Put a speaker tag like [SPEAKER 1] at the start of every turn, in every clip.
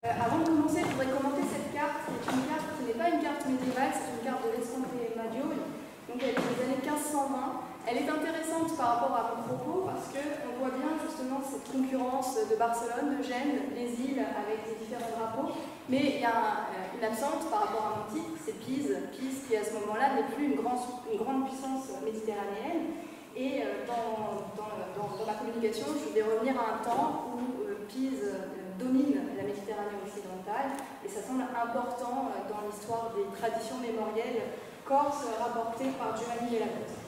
[SPEAKER 1] Avant de commencer, je voudrais commenter cette carte, qui est une carte qui n'est pas une carte médiévale, c'est une carte de Vescomte et Maggiore, donc elle est des années 1520. Elle est intéressante par rapport à mon propos parce qu'on voit bien justement cette concurrence de Barcelone, de Gênes, les îles avec les différents drapeaux, mais il y a une absente par rapport à mon titre, c'est Pise qui à ce moment-là n'est plus une grande puissance méditerranéenne. Et dans ma communication, je vais revenir à un temps où Pise domine la Méditerranée occidentale, et ça semble important dans l'histoire des traditions mémorielles corses rapportées par Giovanni Della Grossa.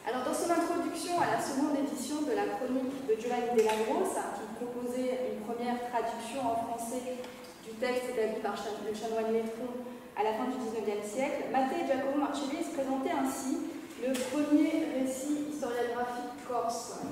[SPEAKER 1] Alors, dans son introduction à la seconde édition de la chronique de Giovanni Della Grossa, qui proposait une première traduction en français du texte établi par le chanoine Létron à la fin du XIXe siècle, Matteo Giacomo Marcelli se présentait ainsi le premier récit historiographique corse.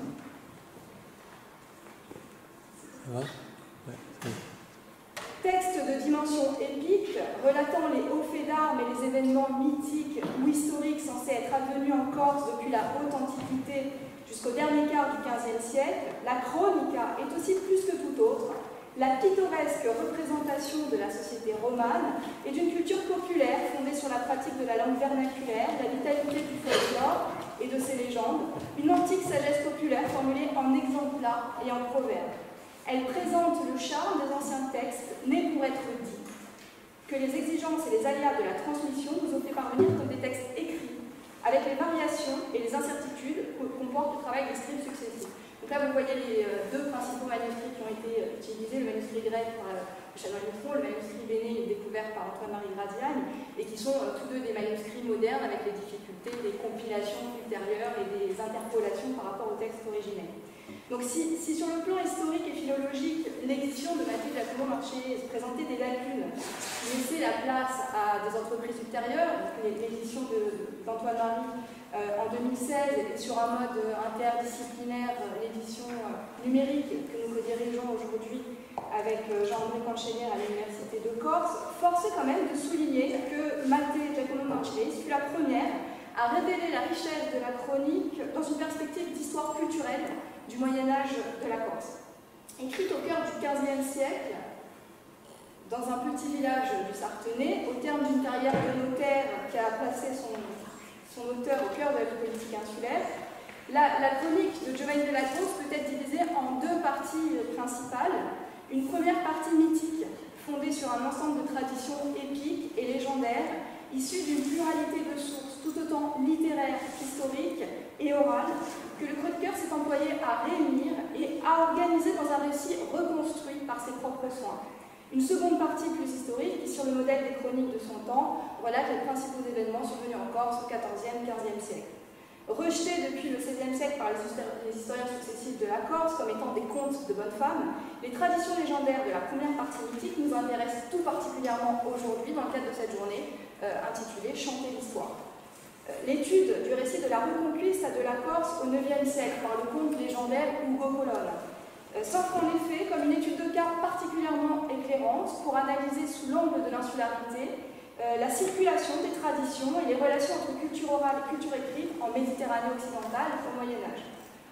[SPEAKER 1] Texte de dimension épique, relatant les hauts faits d'armes et les événements mythiques ou historiques censés être advenus en Corse depuis la haute antiquité jusqu'au dernier quart du XVe siècle, la chronica est aussi plus que tout autre la pittoresque représentation de la société romane et d'une culture populaire fondée sur la pratique de la langue vernaculaire, la vitalité du folklore et de ses légendes, une antique sagesse populaire formulée en exemplats et en proverbes. Elle présente le charme des anciens textes, nés pour être dits, que les exigences et les aléas de la transmission nous ont fait parvenir comme des textes écrits, avec les variations et les incertitudes que comporte le travail des scribes successifs. Donc là, vous voyez les deux principaux manuscrits qui ont été utilisés, le manuscrit grec par le chanoine Létron, le manuscrit béné découvert par Antoine-Marie Graziani, et qui sont tous deux des manuscrits modernes avec les difficultés des compilations ultérieures et des interpolations par rapport au texte originel. Donc si sur le plan historique et philologique, l'édition de Matteo Giacomo Marcelli présentait des lacunes, laissait la place à des entreprises ultérieures, l'édition d'Antoine-Marie en 2016 et sur un mode interdisciplinaire, l'édition numérique que nous co-dirigeons aujourd'hui avec Jean-André Cancellière à l'Université de Corse, force est quand même de souligner que Matteo Giacomo Marcelli fut la première à révéler la richesse de la chronique dans une perspective d'histoire culturelle du Moyen-Âge de la Corse. Écrite au cœur du XVe siècle, dans un petit village du Sartenay, au terme d'une carrière de notaire qui a placé son auteur au cœur de la vie politique insulaire, la chronique de Giovanni Della Grossa peut être divisée en deux parties principales. Une première partie mythique, fondée sur un ensemble de traditions épiques et légendaires, issues d'une pluralité de sources, tout autant littéraires, historiques et orales, que le chroniqueur s'est employé à réunir et à organiser dans un récit reconstruit par ses propres soins. Une seconde partie plus historique, qui, sur le modèle des chroniques de son temps, relate les principaux événements survenus en Corse au XIVe, XVe siècle. Rejetés depuis le XVIe siècle par les historiens successifs de la Corse comme étant des contes de bonnes femmes, les traditions légendaires de la première partie mythique nous intéressent tout particulièrement aujourd'hui dans le cadre de cette journée intitulée « Chanter l'histoire ». L'étude du récit de la Reconquista de la Corse au IXe siècle par le conte légendaire Ugo Colonna s'offre en effet comme une étude de cas particulièrement éclairante pour analyser sous l'angle de l'insularité la circulation des traditions et les relations entre culture orale et culture écrite en Méditerranée occidentale au Moyen-Âge.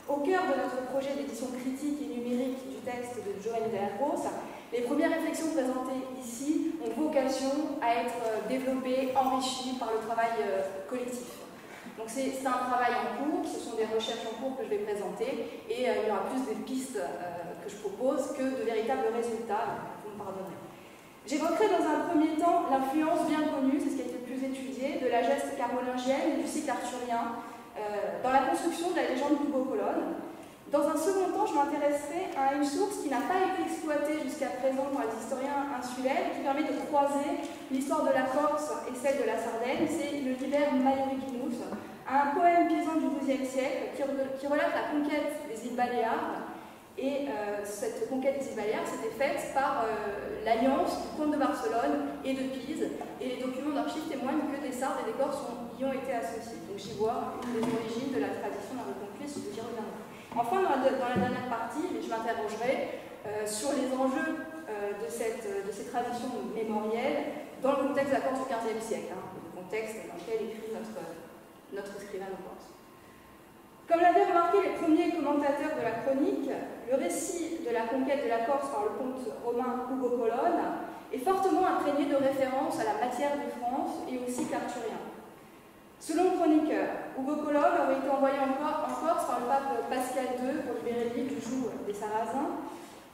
[SPEAKER 1] Au cœur de notre projet d'édition critique et numérique du texte de Giovanni Della Grossa, les premières réflexions présentées ici ont vocation à être développées, enrichies par le travail collectif. Donc c'est un travail en cours, ce sont des recherches en cours que je vais présenter, et il y aura plus de pistes que je propose que de véritables résultats, vous me pardonnerez. J'évoquerai dans un premier temps l'influence bien connue, c'est ce qui a été le plus étudié, de la geste carolingienne et du cycle arthurien dans la construction de la légende d'Ugo Colonna. Dans un second temps, je m'intéresserai à une source qui n'a pas été exploitée jusqu'à présent par les historiens insulaires, qui permet de croiser l'histoire de la Corse et celle de la Sardaigne. C'est le Liber Maioriginus, un poème paysan du XIIe siècle qui relate la conquête des îles Baléares. Et cette conquête des îles Baléares s'était faite par l'alliance du comte de Barcelone et de Pise. Et les documents d'archives témoignent que des Sardes et des Corses y ont été associés. Donc j'y vois une des origines de la tradition de la Reconquista, j'y reviendrai. Enfin, dans la dernière partie, je m'interrogerai sur les enjeux de ces traditions mémorielles dans le contexte de la Corse du XVe siècle, le contexte dans lequel écrit notre écrivain de Corse. Comme l'avaient remarqué les premiers commentateurs de la chronique, le récit de la conquête de la Corse par le comte romain Ugo Colonne est fortement imprégné de références à la matière de France et au cycle arthurien. Selon le chroniqueur, Ugo Colonne aurait été envoyé en Corse par le pape Pascal II pour libérer l'île du joug des Sarrasins.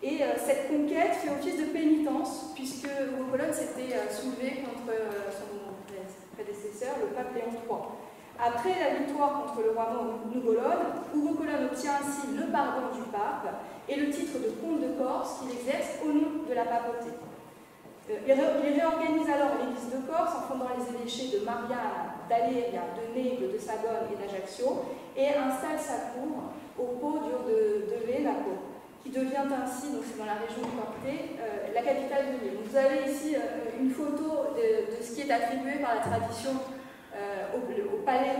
[SPEAKER 1] Et cette conquête fait office de pénitence, puisque Ugo Colonne s'était soulevé contre son prédécesseur, le pape Léon III. Après la victoire contre le roi Nougolone, Ugo Colonne obtient ainsi le pardon du pape et le titre de comte de Corse qu'il exerce au nom de la papauté. Il réorganise alors l'église de Corse en fondant les évêchés de Mariana, d'Aléria, de Negles, de Sagone et d'Ajaccio et installe sa cour au Podio de Venaco, qui devient ainsi, donc c'est dans la région du Corté, la capitale de l'île. Vous avez ici une photo de ce qui est attribué par la tradition au palais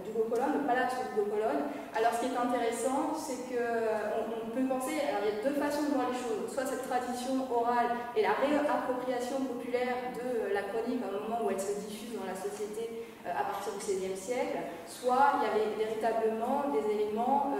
[SPEAKER 1] d'Ugo Colonne, le palazzo d'Ugo Colonne. Alors ce qui est intéressant, c'est qu'on peut penser, alors il y a deux façons de voir les choses, soit cette tradition orale et la réappropriation populaire de la chronique à un moment où elle se diffuse dans la société à partir du XVIe siècle, soit il y avait véritablement des éléments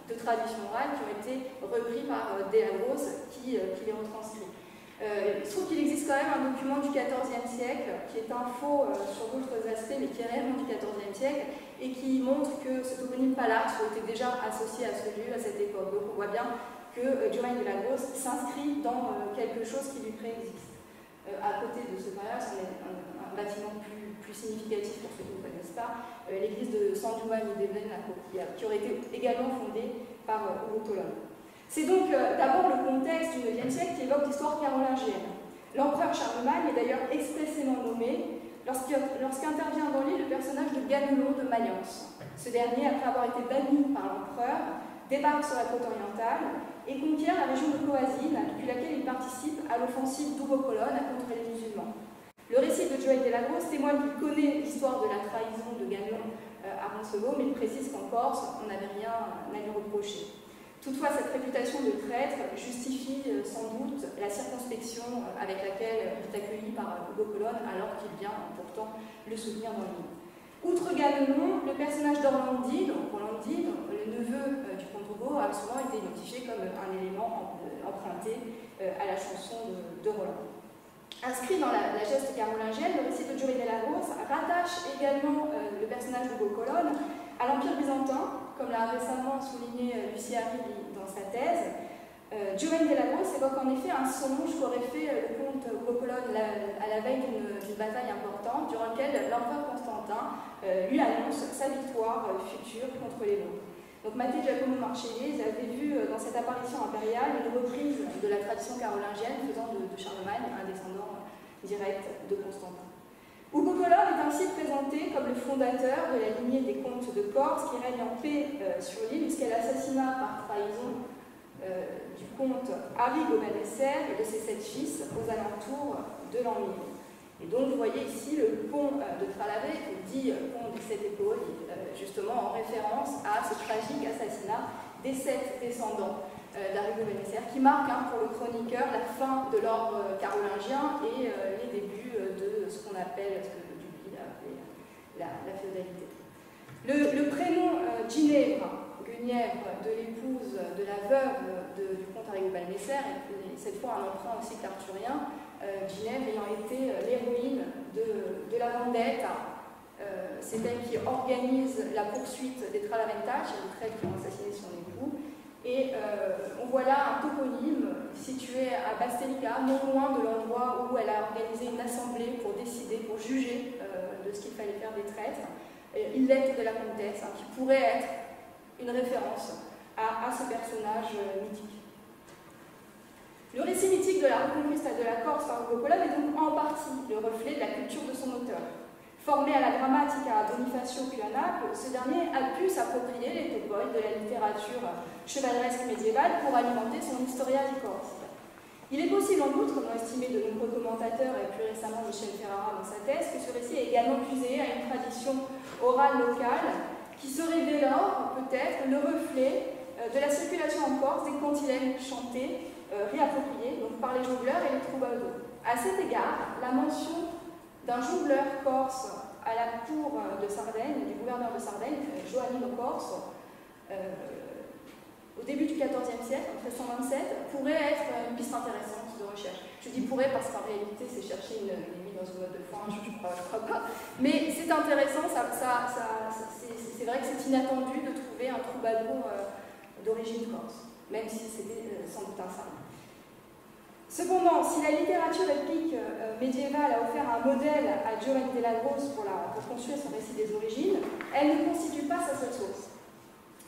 [SPEAKER 1] de tradition orale qui ont été repris par De Lagos qui les retranscrit. Il se trouve qu'il existe quand même un document du XIVe siècle qui est un faux sur d'autres aspects, mais qui est réellement du XIVe siècle et qui montre que ce toponyme Palazzo était déjà associé à ce lieu à cette époque. Donc on voit bien que Giovanni de Lagos s'inscrit dans quelque chose qui lui préexiste. À côté de ce palazzo, on a un bâtiment plus significatif pour ceux qui ne connaissent pas, l'église de San Giovanni de Venaco, qui aurait été également fondée par Ugo Colonne. C'est donc d'abord le contexte du IXe siècle qui évoque l'histoire carolingienne. L'empereur Charlemagne est d'ailleurs expressément nommé lorsqu'intervient dans l'île le personnage de Ganelon de Mayence. Ce dernier, après avoir été banni par l'empereur, débarque sur la côte orientale et conquiert la région de Coasine, depuis laquelle il participe à l'offensive d'Ugo Colonne contre les musulmans. Le récit de Joël de Lagos témoigne qu'il connaît l'histoire de la trahison de Ganelon à Roncevaux, mais il précise qu'en Corse, on n'avait rien à lui reprocher. Toutefois, cette réputation de traître justifie sans doute la circonspection avec laquelle il est accueilli par Ugo Colonne, alors qu'il vient pourtant le soutenir dans l'île. Outre Ganelon, le personnage d'Orlandine, le neveu du comte Ugo, a souvent été identifié comme un élément emprunté à la chanson de Roland. Inscrit dans la geste carolingienne, le récit de Giovanni de Lagos rattache également le personnage d'Ugo Colonne à l'Empire byzantin, comme l'a récemment souligné Lucie Arribi dans sa thèse. Giovanni de Lagos évoque en effet un songe qu'aurait fait le comte Ugo Colonne à la veille d'une bataille importante, durant laquelle l'empereur Constantin lui annonce sa victoire future contre les Lombes. Donc Matteo Giacomo Marcellese avait vu dans cette apparition impériale une reprise de la tradition carolingienne faisant de Charlemagne un descendant direct de Constantin. Ugo Colonne est ainsi présenté comme le fondateur de la lignée des comtes de Corse qui règne en paix sur l'île jusqu'à l'assassinat par trahison du comte Arrigo Balesser et de ses 7 fils aux alentours de l'an 1000. Et donc vous voyez ici le pont de Tralavé, dit pont des 7 épaules, justement en référence à ce tragique assassinat des 7 descendants d'Arrigo Balesser, qui marque pour le chroniqueur la fin de l'ordre carolingien et les débuts de ce qu'on appelle, ce que Dupuy a appelé la féodalité. Le prénom Guenièvre, de l'épouse de la veuve du comte Arrigo Balesser, et cette fois un emprunt aussi arthurien, Ginèvre ayant été l'héroïne de la vendetta. C'est elle qui organise la poursuite des Tralaventaci, les traîtres qui ont assassiné son époux. Et on voit là un toponyme situé à Bastelica, non loin de l'endroit où elle a organisé une assemblée pour décider, pour juger de ce qu'il fallait faire des traîtres. Illette de la comtesse, qui pourrait être une référence à ce personnage mythique. Le récit mythique de la Reconquista de la Corse par Ugo Colonne est donc en partie le reflet de la culture de son auteur. Formé à la Grammatica à Bonifacio puis à Naples, ce dernier a pu s'approprier les topoïdes de la littérature chevaleresque médiévale pour alimenter son Historia di Corse. Il est possible en outre, comme l'ont estimé de nombreux commentateurs et plus récemment Michel Ferrara dans sa thèse, que ce récit est également puisé à une tradition orale locale qui serait dès lors peut-être le reflet de la circulation en Corse des cantilènes chantés réappropriés donc, par les jongleurs et les troubadours. À cet égard, la mention d'un jongleur corse à la cour de Sardaigne, du gouverneur de Sardaigne, Joannino Corso, au début du XIVe siècle, en 1327, pourrait être une piste intéressante de recherche. Je dis pourrait parce qu'en réalité, c'est chercher une limite dans une note de fin, je crois pas. Mais c'est intéressant, c'est vrai que c'est inattendu de trouver un troubadour d'origine corse, même si c'était sans doute un saint. Cependant, si la littérature épique médiévale a offert un modèle à Giovanni della Grosse pour construire son récit des origines, elle ne constitue pas sa seule source.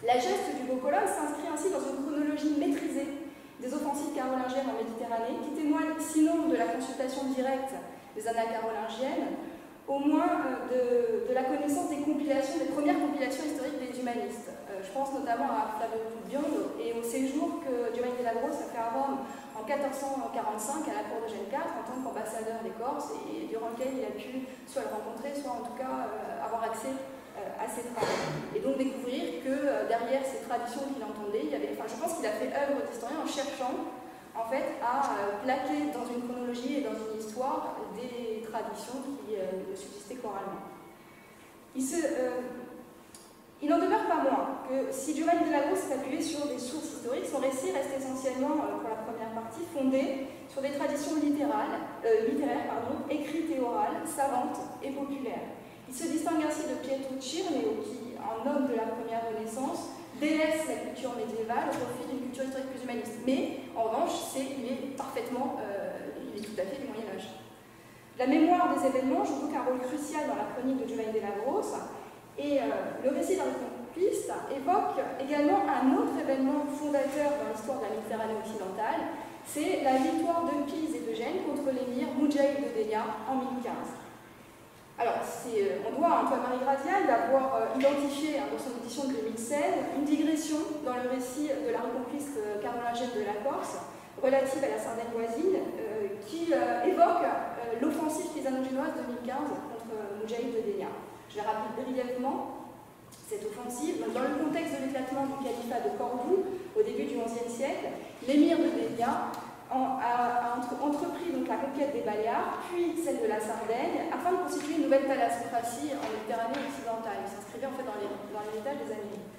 [SPEAKER 1] La geste du Beau-Colosse s'inscrit ainsi dans une chronologie maîtrisée des offensives carolingiennes en Méditerranée, qui témoigne sinon de la consultation directe des annales carolingiennes, au moins de la connaissance des premières compilations historiques des humanistes. Je pense notamment à Flavio Biondo et au séjour que Giovanni della Grosse a fait à Rome en 1445 à la cour de Eugène IV en tant qu'ambassadeur des Corses, et durant lequel il a pu soit le rencontrer, soit en tout cas avoir accès à ses travaux. Et donc découvrir que derrière ces traditions qu'il entendait, je pense qu'il a fait œuvre d'historien en cherchant en fait à plaquer dans une chronologie et dans une histoire des traditions qui subsistaient oralement. Il n'en demeure pas moins que si Giovanni della Grosse s'est appuyé sur des sources historiques, son récit reste essentiellement, pour la première partie, fondé sur des traditions littéraires, écrites et orales, savantes et populaires. Il se distingue ainsi de Pietro Cirneo, qui, en homme de la première Renaissance, délaisse la culture médiévale au profit d'une culture historique plus humaniste. Mais, en revanche, il est tout à fait du Moyen-Âge. La mémoire des événements joue donc un rôle crucial dans la chronique de Giovanni della Grosse, et le récit d'un reconquiste évoque également un autre événement fondateur dans l'histoire de la Méditerranée occidentale, c'est la victoire de Pise et de Gênes contre l'émir Mujahid de Dénia en 1015. Alors, on doit à Antoine-Marie Grazial d'avoir identifié dans son édition de 2016 une digression dans le récit de la reconquiste carolingienne de la Corse, relative à la Sardaigne voisine, qui évoque l'offensive pisano-génoise de 2015 contre Mujahid de Dénia. Je vais rappeler brièvement cette offensive. Dans le contexte de l'éclatement du califat de Cordoue au début du XIe siècle, l'émir de Dénia a entrepris donc la conquête des Baléares, puis celle de la Sardaigne, afin de constituer une nouvelle thalassocratie en Méditerranée occidentale. Il s'inscrivait en fait dans l'héritage des Amériques.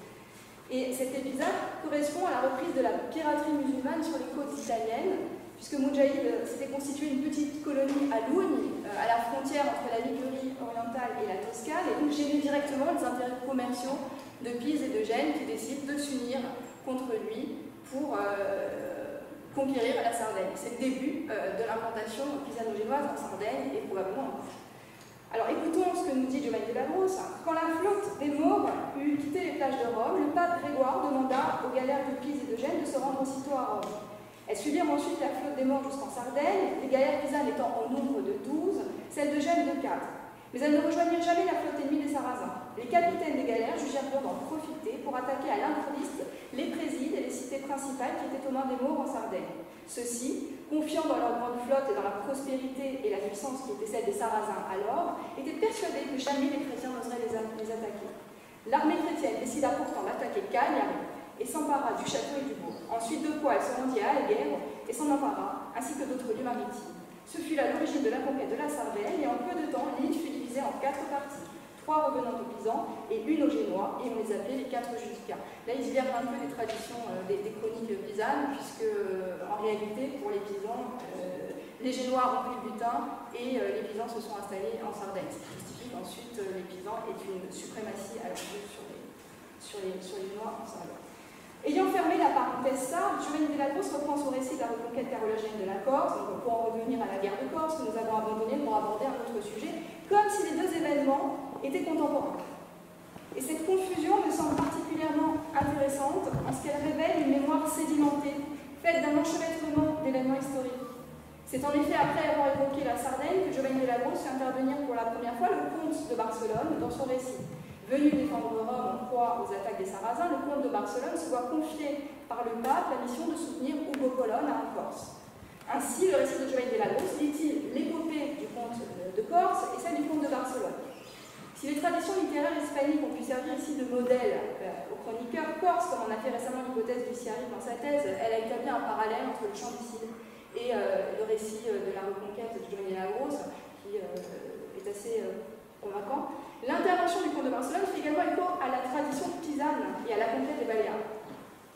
[SPEAKER 1] Et cet épisode correspond à la reprise de la piraterie musulmane sur les côtes italiennes, puisque Mujahid s'était constitué une petite colonie à Lugni, à la frontière entre la Ligurie orientale et la Toscane, et donc gênait directement les intérêts commerciaux de Pise et de Gênes, qui décident de s'unir contre lui pour conquérir la Sardaigne. C'est le début de l'implantation pisano-génoise en Sardaigne et probablement en Corse. Alors écoutons ce que nous dit Giovanni della Grosse. Quand la flotte des Maures eut quitté les plages de Rome, le pape Grégoire demanda aux galères de Pise et de Gênes de se rendre aussitôt à Rome. Elles suivirent ensuite la flotte des Maures jusqu'en Sardaigne, les galères pisanes étant au nombre de 12, celles de Gênes de 4. Mais elles ne rejoignirent jamais la flotte ennemie des Sarrasins. Les capitaines des galères jugèrent bon d'en profiter pour attaquer à l'improviste les présides et les cités principales qui étaient aux mains des Maures en Sardaigne. Ceux-ci, confiant dans leur grande flotte et dans la prospérité et la puissance qui était celle des Sarrasins alors, étaient persuadés que jamais les chrétiens n'oseraient les attaquer. L'armée chrétienne décida pourtant d'attaquer Cagliari et s'empara du château et du bourg. Ensuite de quoi elle se rendit à Alghero et s'en empara, ainsi que d'autres lieux maritimes. Ce fut là l'origine de la conquête de la Sardaigne, et en peu de temps, l'île fut divisée en 4 parties. 3 revenant aux Pisans et une aux Génois, et on les appelait les 4 judicats. Là, ils divergent un peu des traditions des chroniques pisanes, puisque en réalité, pour les Pisans, les Génois ont pris le butin et les Pisans se sont installés en Sardaigne. Ce qui justifie qu'ensuite les Pisans aient une suprématie à leur vue sur les Génois en Sardaigne. Ayant fermé la parenthèse ça, Giovanni della Grosse reprend son récit de la reconquête carolingienne de la Corse, donc pour en revenir à la guerre de Corse que nous avons abandonnée pour aborder un autre sujet, comme si les deux événements étaient contemporains. Et cette confusion me semble particulièrement intéressante en ce qu'elle révèle une mémoire sédimentée, faite d'un enchevêtrement d'événements historiques. C'est en effet après avoir évoqué la Sardaigne que Giovanni della Grosse fait intervenir pour la première fois le comte de Barcelone dans son récit. Venu défendre Rome en proie aux attaques des Sarrasins, le comte de Barcelone se voit confier par le pape la mission de soutenir Ugo Colonne en Corse. Ainsi, le récit de Giovanni della Grosse dit-il l'épopée du comte de Corse et celle du comte de Barcelone. Si les traditions littéraires hispaniques ont pu servir ici de modèle aux chroniqueurs corses, comme on a fait récemment l'hypothèse du Ciari dans sa thèse, elle a établi un parallèle entre le chant du Cid et le récit de la reconquête de Giovanni della Grosse, qui est assez convaincant. L'intervention du comte de Barcelone fait également écho à la tradition pisane et à la conquête des Baléares.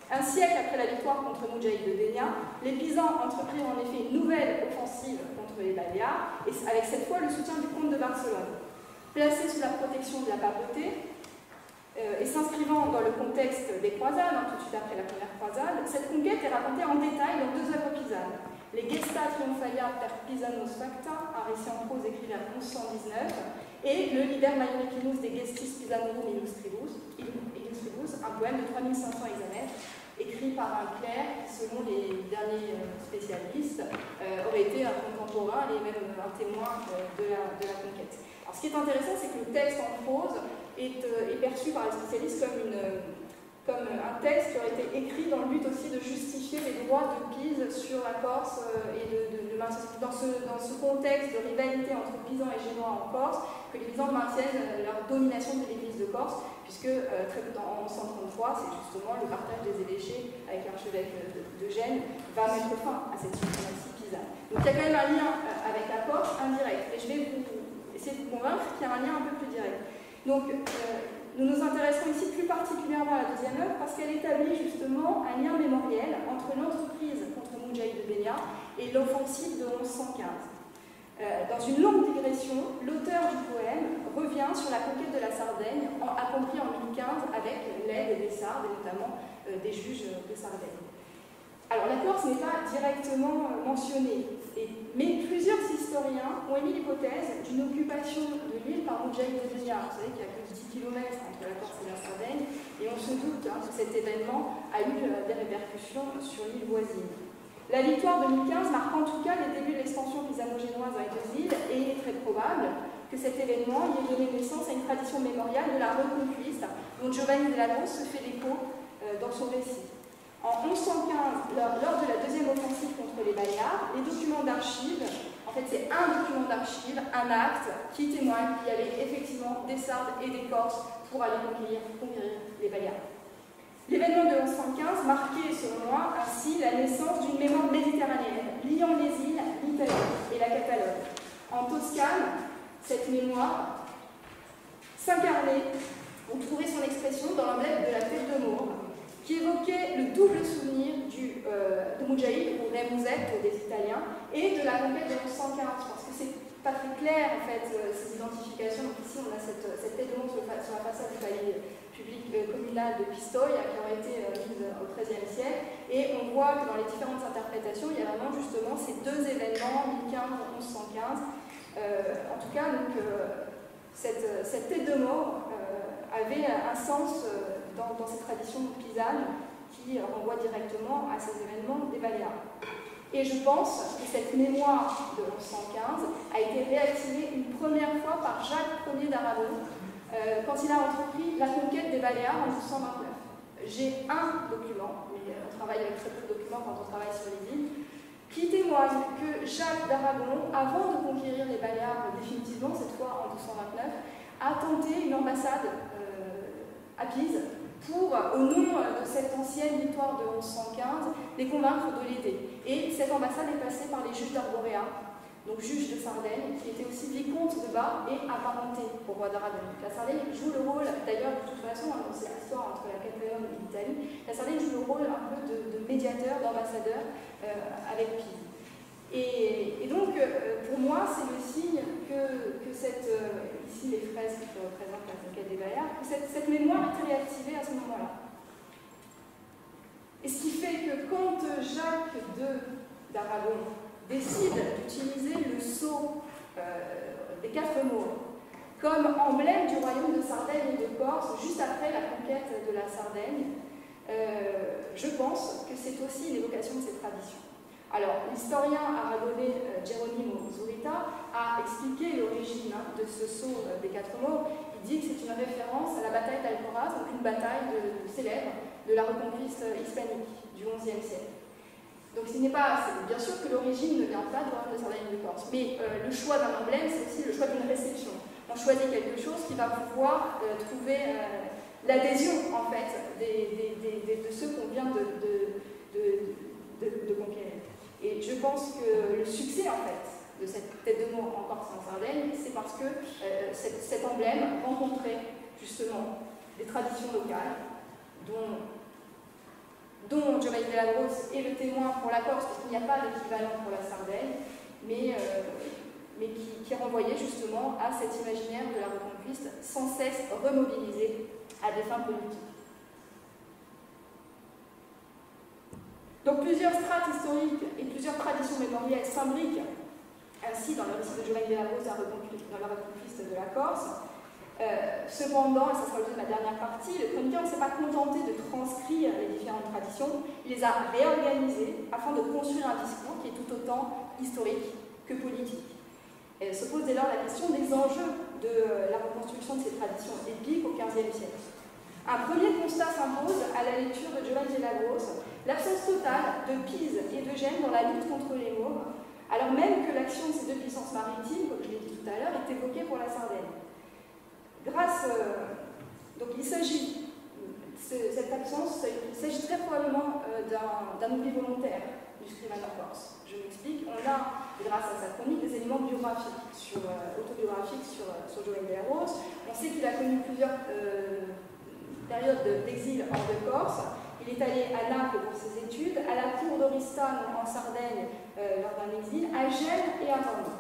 [SPEAKER 1] Un siècle après la victoire contre Moudjahid de Dénia, les Pisans entreprirent en effet une nouvelle offensive contre les Baléares, et avec cette fois le soutien du comte de Barcelone. Placé sous la protection de la papauté, et s'inscrivant dans le contexte des croisades, tout de suite après la première croisade, cette conquête est racontée en détail dans 2 œuvres pisanes. Les Gesta Triumphalia per Pisanos Facta, un récit en prose écrit vers 1119, et le Liber Maioricinus de Gestis Pisanorum Illustribus, un poème de 3500 hexamètres, écrit par un clerc qui, selon les derniers spécialistes, aurait été un contemporain et même un témoin de la conquête. Alors, ce qui est intéressant, c'est que le texte en prose est perçu par les spécialistes comme un texte qui aurait été écrit dans le but aussi de justifier les droits de Pise sur la Corse et dans ce contexte de rivalité entre Pisans et Génois en Corse, que les Pisans maintiennent leur domination de l'église de Corse, puisque très peu en 133, c'est justement le partage des évêchés avec l'archevêque de Gênes va mettre fin à cette suprématie pisane. Donc il y a quand même un lien avec la Corse indirect, et je vais vous essayer de vous convaincre qu'il y a un lien un peu plus direct. Donc, nous nous intéresserons ici plus particulièrement à la deuxième œuvre parce qu'elle établit justement un lien mémoriel entre l'entreprise contre Moudjahid de Dénia et l'offensive de 1115. Dans une longue digression, l'auteur du poème revient sur la conquête de la Sardaigne, accomplie en 1015 avec l'aide des Sardes et notamment des juges de Sardaigne. Alors la Corse n'est pas directement mentionnée, mais plusieurs historiens ont émis l'hypothèse d'une occupation de l'île par Moudjahid de Dénia. Vous savez qu'il y a plus de 10 km entre la Corse et la Sardaigne, et on se doute que cet événement a eu des répercussions sur l'île voisine. La victoire de 1015 marque en tout cas les débuts de l'expansion pisano-génoise dans les 2 îles, et il est très probable que cet événement y ait donné naissance à une tradition mémoriale de la reconquiste, dont Giovanni de Lavos se fait l'écho dans son récit. En 1115, lors de la deuxième offensive contre les Baléares, les documents d'archives, en fait c'est un document d'archives, un acte qui témoigne qu'il y avait effectivement des Sardes et des Corses pour aller conquérir les Baléares. L'événement de 1115 marquait, selon moi, ainsi la naissance d'une mémoire méditerranéenne liant les îles, l'Italie et la Catalogne. En Toscane, cette mémoire s'incarnait, on trouvait son expression dans l'emblème de la tête de Maure, qui évoquait le double souvenir de Moudjahid, ou Remouzet des Italiens, et de la conquête de 1115. Je pense que c'est pas très clair, en fait, ces identifications. Donc ici, on a cette tête de Maure sur la façade du palais public communal de Pistoia, qui aurait été mise au XIIIe siècle, et on voit que dans les différentes interprétations, il y a vraiment justement ces 2 événements, 1015-1115. En tout cas, donc, cette tête de Maure avait un sens dans ces traditions pisanes qui renvoient directement à ces événements des Baléares. Et je pense que cette mémoire de 1115 a été réactivée une première fois par Jacques Ier d'Aragon quand il a entrepris la conquête des Baléares en 1229. J'ai un document, mais on travaille avec très peu de documents quand on travaille sur les îles, qui témoigne que Jacques d'Aragon, avant de conquérir les Baléares définitivement, cette fois en 1229, a tenté une ambassade à Pise pour, au nom de cette ancienne victoire de 1115, les convaincre de l'aider. Et cette ambassade est passée par les juges d'Arborea, donc juge de Sardaigne, qui était aussi vicomte de Bar et apparenté au roi d'Aragon. La Sardaigne joue le rôle, d'ailleurs de toute façon, dans cette histoire entre la Catalogne et l'Italie, la Sardaigne joue le rôle un peu de médiateur, d'ambassadeur avec Pise. Et donc, pour moi, c'est le signe que cette, ici les fresques qui représentent la conquête des Baléares, que cette mémoire est réactivée à ce moment-là. Et ce qui fait que quand Jacques d'Aragon décide d'utiliser le sceau des 4 Maures comme emblème du royaume de Sardaigne et de Corse, juste après la conquête de la Sardaigne, je pense que c'est aussi une évocation de cette tradition. Alors, l'historien aragonais Geronimo Zurita a expliqué l'origine de ce sceau des 4 Maures. Il dit que c'est une référence à la bataille d'Alcoraz, donc une bataille célèbre de la reconquiste hispanique du XIe siècle. Donc, bien sûr que l'origine ne vient pas du royaume de Sardaigne et de Corse, mais le choix d'un emblème, c'est aussi le choix d'une réception. On choisit quelque chose qui va pouvoir trouver l'adhésion, en fait, de ceux qu'on vient de conquérir. Et je pense que le succès, en fait, de cette tête de mort en Corse et en Sardaigne, c'est parce que cet emblème rencontrait justement des traditions locales dont Giovanni Della Grosse est le témoin pour la Corse, parce qu'il n'y a pas d'équivalent pour la Sardaigne, mais qui renvoyait justement à cet imaginaire de la Reconquista sans cesse remobilisé à des fins politiques. Donc plusieurs strates historiques et plusieurs traditions mémorielles s'imbriquent ainsi dans le récit de Giovanni Della Grosse dans la Reconquista de la Corse. Cependant, et ça sera l'objet de la dernière partie, le chroniqueur ne s'est pas contenté de transcrire les différentes traditions, il les a réorganisées afin de construire un discours qui est tout autant historique que politique. Et se pose dès lors la question des enjeux de la reconstruction de ces traditions épiques au XVe siècle. Un premier constat s'impose à la lecture de Giovanni Della Grosse, l'absence totale de Pise et de Gênes dans la lutte contre les Mauves, alors même que l'action de ces deux puissances maritimes, comme je l'ai dit tout à l'heure, est évoquée pour la Sardaigne. Donc il s'agit, cette absence, il s'agit très probablement d'un oubli volontaire du scribano corse. Je m'explique, on a, grâce à sa chronique, des éléments biographiques, autobiographiques sur Giovanni Della Grosse. On sait qu'il a connu plusieurs périodes d'exil hors de Corse. Il est allé à Naples pour ses études, à la cour d'Oristano en Sardaigne lors d'un exil, à Gênes et à Rome.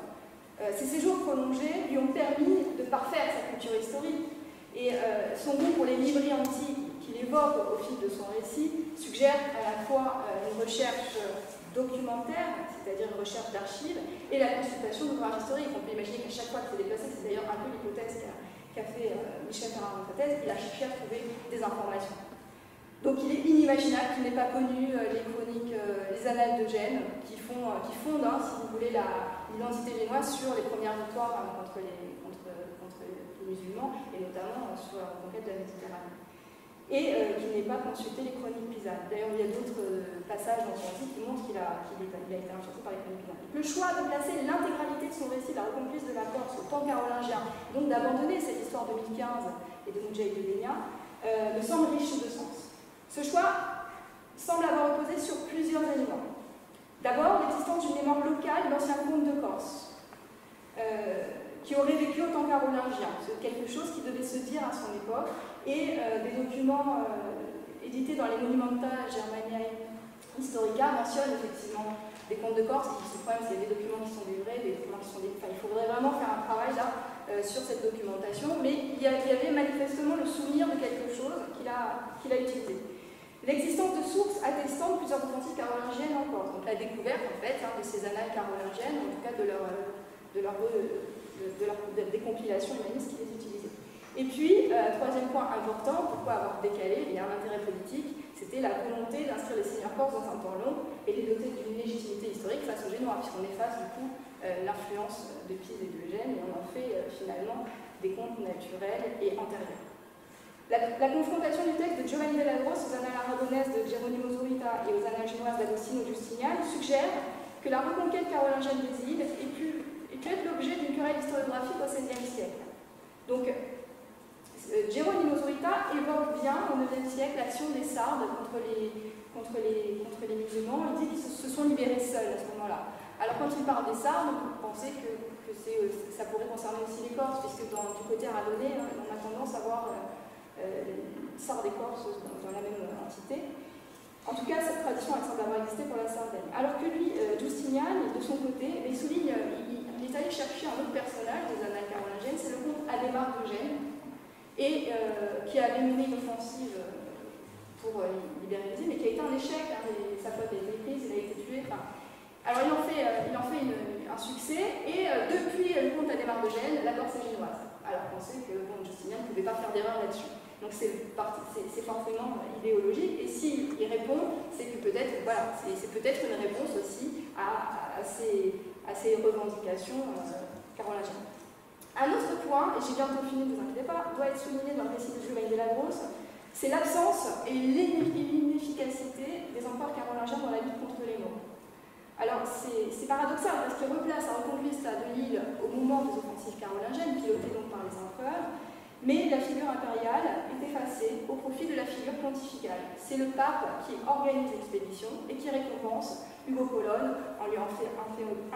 [SPEAKER 1] Ces séjours prolongés lui ont permis de parfaire sa culture historique et son goût pour les livreries antiques qu'il évoque au fil de son récit suggère à la fois une recherche documentaire, c'est-à-dire une recherche d'archives, et la consultation d'ouvrages historiques. On peut imaginer qu'à chaque fois qu'il s'est déplacé, c'est d'ailleurs un peu l'hypothèse qu'a fait Michel Ferrand dans sa thèse, il a cherché à trouver des informations. Donc il est inimaginable qu'il n'ait pas connu les chroniques, les annales de Gênes, qui fondent, si vous voulez, l'identité génoise sur les premières victoires contre les musulmans, et notamment sur la reconquête de la Méditerranée. Et qu'il n'ait pas consulté les chroniques pisanes. D'ailleurs, il y a d'autres passages dans son récit qui montrent qu'il a été influencé par les chroniques pisanes. Le choix de placer l'intégralité de son récit, la reconquête de la Corse, au temps carolingien, donc d'abandonner cette histoire de 2015 et de Mudjahid de Dénia, me semble riche de sens. Ce choix semble avoir reposé sur plusieurs éléments. D'abord, l'existence d'une mémoire locale d'anciens comtes de Corse, qui auraient vécu au temps carolingien. C'est quelque chose qui devait se dire à son époque, et des documents édités dans les Monumenta Germaniae Historica mentionnent effectivement des comtes de Corse, qui se problème, c'est des documents qui sont livrés, des documents qui sont livrés. Enfin, il faudrait vraiment faire un travail là sur cette documentation, mais il y avait manifestement le souvenir de quelque chose qu'il a utilisé. L'existence de sources attestant de plusieurs offensives carolingiennes en Corse. Donc la découverte en fait de ces annales carolingiennes, en tout cas de leur décompilation humaniste qui les utilisait. Et puis, troisième point important, pourquoi avoir décalé? Il y a un intérêt politique, c'était la volonté d'inscrire les seigneurs corses dans un temps long et les doter d'une légitimité historique face aux Génois, puisqu'on efface du coup l'influence de Pise et de Gênes et on en fait finalement des contes naturels et antérieurs. La confrontation du texte de Giovanni Della Grosse aux annales aragonaises de Geronimo Zurita et aux annales génoises d'Agostino Giustiniani suggère que la reconquête carolingienne des îles ait pu être l'objet d'une querelle historiographique au XVIe siècle. Donc, Geronimo Zurita évoque bien au IXe siècle l'action des Sardes contre les musulmans. Il dit qu'ils se sont libérés seuls à ce moment-là. Alors quand il parle des Sardes, vous pensez que ça pourrait concerner aussi les Corses, puisque du côté aragonais, on a tendance à voir Sardes et Corses dans la même entité. En tout cas, cette tradition elle semble avoir existé pour la Sardaigne. Alors que lui, Giustiniani, de son côté, il souligne, il est allé chercher un autre personnage des annales carolingiennes, c'est le comte Adhémar de Gênes, et qui avait mené une offensive pour libérer les îles, mais qui a été un échec. Sa flotte a été prise, il a été tué. Alors il en fait un succès, et depuis le comte Adhémar de Gênes, la Corse est génoise. Alors on sait que Giustiniani ne pouvait pas faire d'erreur là-dessus. Donc c'est forcément idéologique, et s'il répond, c'est que peut-être, voilà, c'est peut-être une réponse aussi à ces revendications carolingiennes. Un autre point, et j'ai bientôt fini, ne vous inquiétez pas, doit être souligné dans le récit de Giovanni Della Grosse, c'est l'absence et l'inefficacité des empereurs carolingiens dans la lutte contre les Mauves. Alors c'est paradoxal, parce qu'il replace la reconquista de l'île au moment des offensives carolingiennes, pilotées donc par les empereurs, mais la figure impériale est effacée au profit de la figure pontificale. C'est le pape qui organise l'expédition et qui récompense Hugo Colonne en lui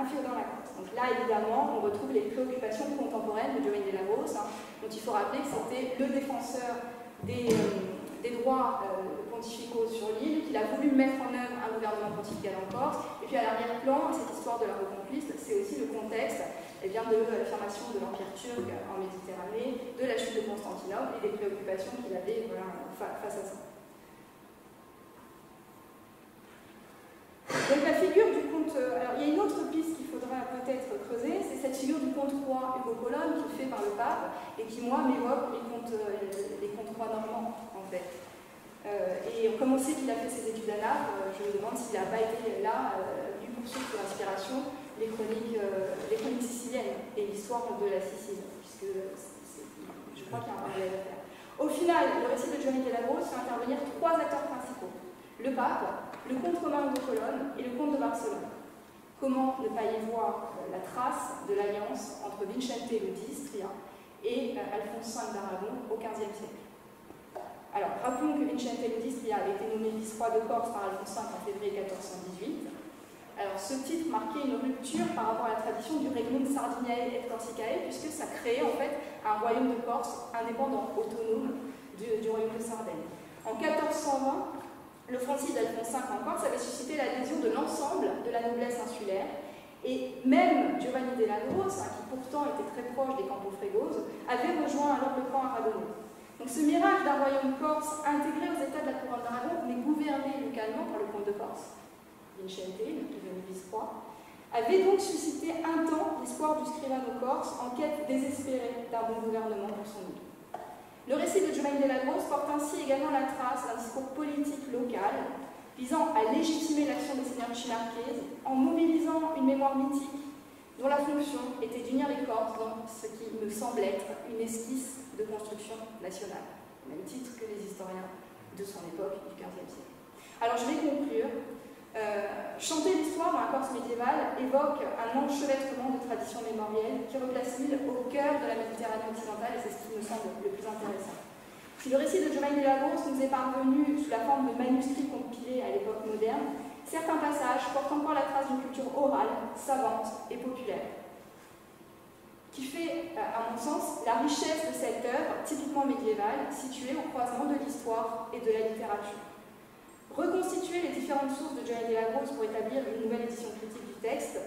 [SPEAKER 1] un fil dans la Corse. Donc là, évidemment, on retrouve les préoccupations contemporaines de Giovanni Della Rose, dont il faut rappeler que c'était le défenseur des droits pontificaux sur l'île, qu'il a voulu mettre en œuvre un gouvernement pontifical en Corse. Et puis à l'arrière-plan, cette histoire de la Reconquiste, c'est aussi le contexte de l'affirmation de l'Empire turc en Méditerranée, de la chute de Constantinople et des préoccupations qu'il avait face à ça. Donc la figure du comte... alors il y a une autre piste qu'il faudra peut-être creuser, c'est cette figure du comte roi Hugo Colonne qui est fait par le pape et qui, moi, m'évoque les comtes rois normands, en fait. Et comme on sait qu'il a fait ses études à Naples, je me demande s'il n'a pas été là, lui poursuivre pour inspiration, les chroniques siciliennes et l'histoire de la Sicile, puisque je crois qu'il y a un parallèle à faire. Au final, le récit de Giovanni Della Rose fait intervenir trois acteurs principaux. Le pape, le comte Romain de Colonne et le comte de Barcelone. Comment ne pas y voir la trace de l'alliance entre Vincente d'Istria et Alphonse V d'Aragon au XVe siècle. Alors, rappelons que Vincente d'Istria avait été nommé vice-roi de Corse par Alphonse V en février 1418. Alors, ce titre marquait une rupture par rapport à la tradition du Regnum Sardiniae et Corsicae, puisque ça créait en fait un royaume de Corse indépendant, autonome du royaume de Sardaigne. En 1420, l'offensive d'Alphonse V en Corse avait suscité l'adhésion de l'ensemble de la noblesse insulaire, et même Giovanni Della Rose, qui pourtant était très proche des Campos Frégoso, avait rejoint alors le camp aragonais. Donc ce miracle d'un royaume corse intégré aux États de la couronne d'Aragon, mais gouverné localement par le comte de Corse, Vincente, devenu vice-roi, avait donc suscité un temps l'espoir du scrivano corse en quête désespérée d'un bon gouvernement pour son île. Le récit de Giovanni Della Rose porte ainsi également la trace d'un discours politique local visant à légitimer l'action des seigneurs Marquese en mobilisant une mémoire mythique dont la fonction était d'unir les Corses dans ce qui me semble être une esquisse de construction nationale, au même titre que les historiens de son époque du XVe siècle. Alors je vais conclure. Chanter l'histoire dans la Corse médiévale évoque un enchevêtrement de traditions mémorielles qui replace l'île au cœur de la Méditerranée occidentale, et c'est ce qui me semble le plus intéressant. Si le récit de Giovanni Della Rose nous est parvenu sous la forme de manuscrits compilés à l'époque moderne, certains passages portent encore la trace d'une culture orale, savante et populaire, qui fait, à mon sens, la richesse de cette œuvre typiquement médiévale, située au croisement de l'histoire et de la littérature. Reconstituer les différentes sources de Giovanni Della Rose pour établir une nouvelle édition critique du texte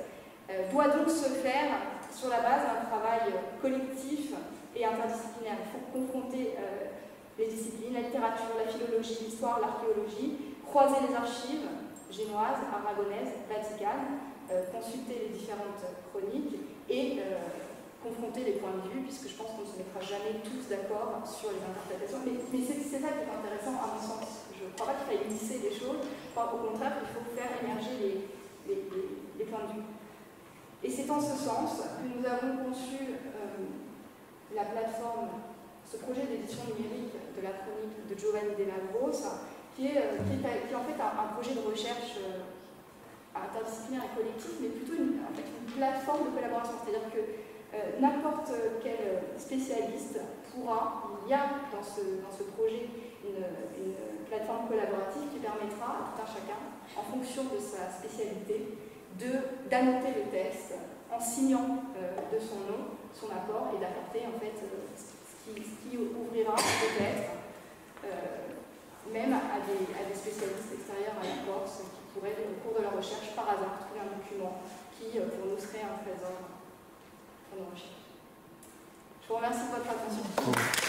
[SPEAKER 1] doit donc se faire sur la base d'un travail collectif et interdisciplinaire. Il faut confronter les disciplines, la littérature, la philologie, l'histoire, l'archéologie, croiser les archives génoises, aragonaises, vaticanes, consulter les différentes chroniques et confronter les points de vue, puisque je pense qu'on ne se mettra jamais tous d'accord sur les interprétations. Mais c'est ça qui est intéressant à mon sens. Je ne crois pas qu'il faille lisser les choses, au contraire, il faut faire émerger les points de vue. Et c'est en ce sens que nous avons conçu la plateforme, ce projet d'édition numérique de la chronique de Giovanni Della Rose, qui est en fait un projet de recherche interdisciplinaire et collectif, mais plutôt une plateforme de collaboration. C'est-à-dire que n'importe quel spécialiste pourra, il y a dans ce projet une plateforme collaborative qui permettra à tout un chacun, en fonction de sa spécialité, d'annoter le texte en signant de son nom, son apport, et d'apporter en fait ce qui ouvrira peut-être même à des spécialistes extérieurs à la Corse qui pourraient, au cours de leur recherche, par hasard, trouver un document qui, pour nous, serait un trésor pour nos recherches. Je vous remercie de votre attention.